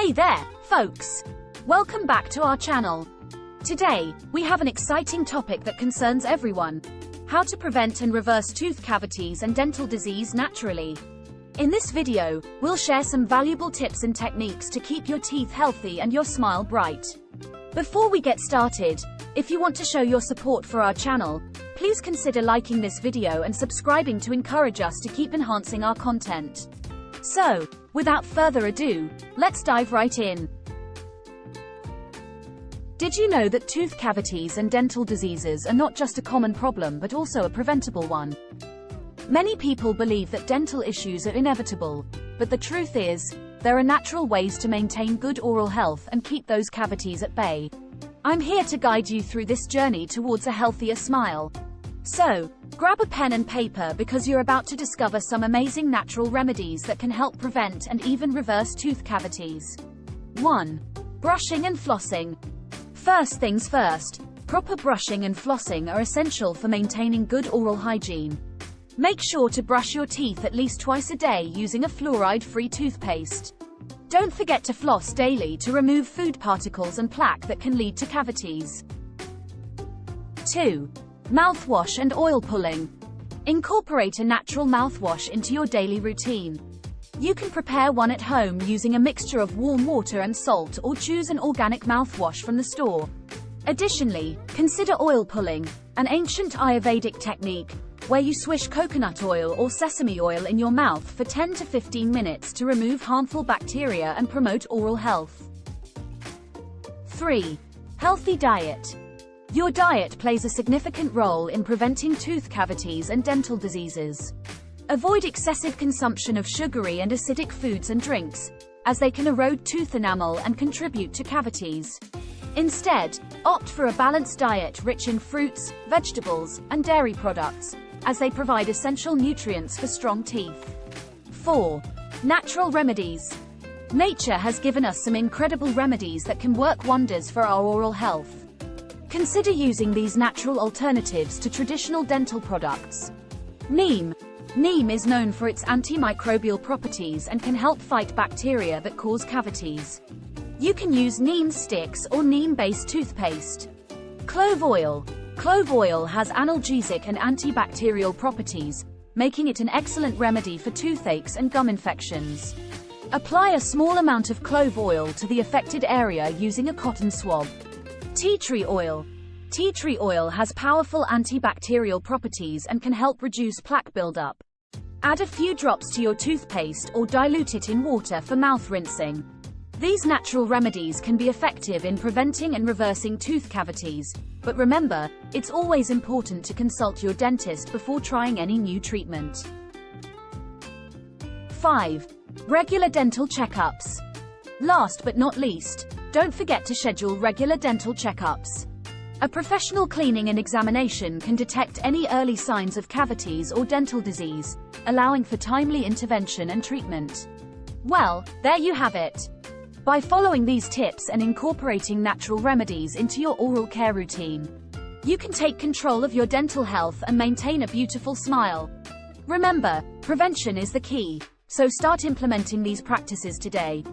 Hey there, folks! Welcome back to our channel. Today, we have an exciting topic that concerns everyone: how to prevent and reverse tooth cavities and dental disease naturally. In this video, we'll share some valuable tips and techniques to keep your teeth healthy and your smile bright. Before we get started, if you want to show your support for our channel, please consider liking this video and subscribing to encourage us to keep enhancing our content. So, without further ado, let's dive right in. Did you know that tooth cavities and dental diseases are not just a common problem but also a preventable one? Many people believe that dental issues are inevitable, but the truth is, there are natural ways to maintain good oral health and keep those cavities at bay. I'm here to guide you through this journey towards a healthier smile. So, grab a pen and paper because you're about to discover some amazing natural remedies that can help prevent and even reverse tooth cavities. 1. Brushing and flossing. First things first, proper brushing and flossing are essential for maintaining good oral hygiene. Make sure to brush your teeth at least twice a day using a fluoride-free toothpaste. Don't forget to floss daily to remove food particles and plaque that can lead to cavities. 2. Mouthwash and oil pulling. Incorporate a natural mouthwash into your daily routine. You can prepare one at home using a mixture of warm water and salt, or choose an organic mouthwash from the store. Additionally, consider oil pulling, an ancient Ayurvedic technique, where you swish coconut oil or sesame oil in your mouth for 10 to 15 minutes to remove harmful bacteria and promote oral health. 3. Healthy diet. Your diet plays a significant role in preventing tooth cavities and dental diseases. Avoid excessive consumption of sugary and acidic foods and drinks, as they can erode tooth enamel and contribute to cavities. Instead, opt for a balanced diet rich in fruits, vegetables, and dairy products, as they provide essential nutrients for strong teeth. 4. Natural remedies. Nature has given us some incredible remedies that can work wonders for our oral health. Consider using these natural alternatives to traditional dental products. Neem. Neem is known for its antimicrobial properties and can help fight bacteria that cause cavities. You can use neem sticks or neem-based toothpaste. Clove oil. Clove oil has analgesic and antibacterial properties, making it an excellent remedy for toothaches and gum infections. Apply a small amount of clove oil to the affected area using a cotton swab. Tea tree oil. Tea tree oil has powerful antibacterial properties and can help reduce plaque buildup. Add a few drops to your toothpaste or dilute it in water for mouth rinsing. These natural remedies can be effective in preventing and reversing tooth cavities, but remember, it's always important to consult your dentist before trying any new treatment. 5. Regular dental checkups. Last but not least, don't forget to schedule regular dental checkups. A professional cleaning and examination can detect any early signs of cavities or dental disease, allowing for timely intervention and treatment. Well, there you have it. By following these tips and incorporating natural remedies into your oral care routine, you can take control of your dental health and maintain a beautiful smile. Remember, prevention is the key, so start implementing these practices today.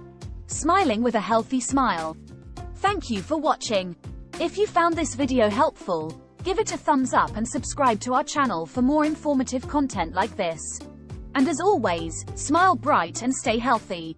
Smiling with a healthy smile. Thank you for watching. If you found this video helpful, give it a thumbs up and subscribe to our channel for more informative content like this. And as always, smile bright and stay healthy.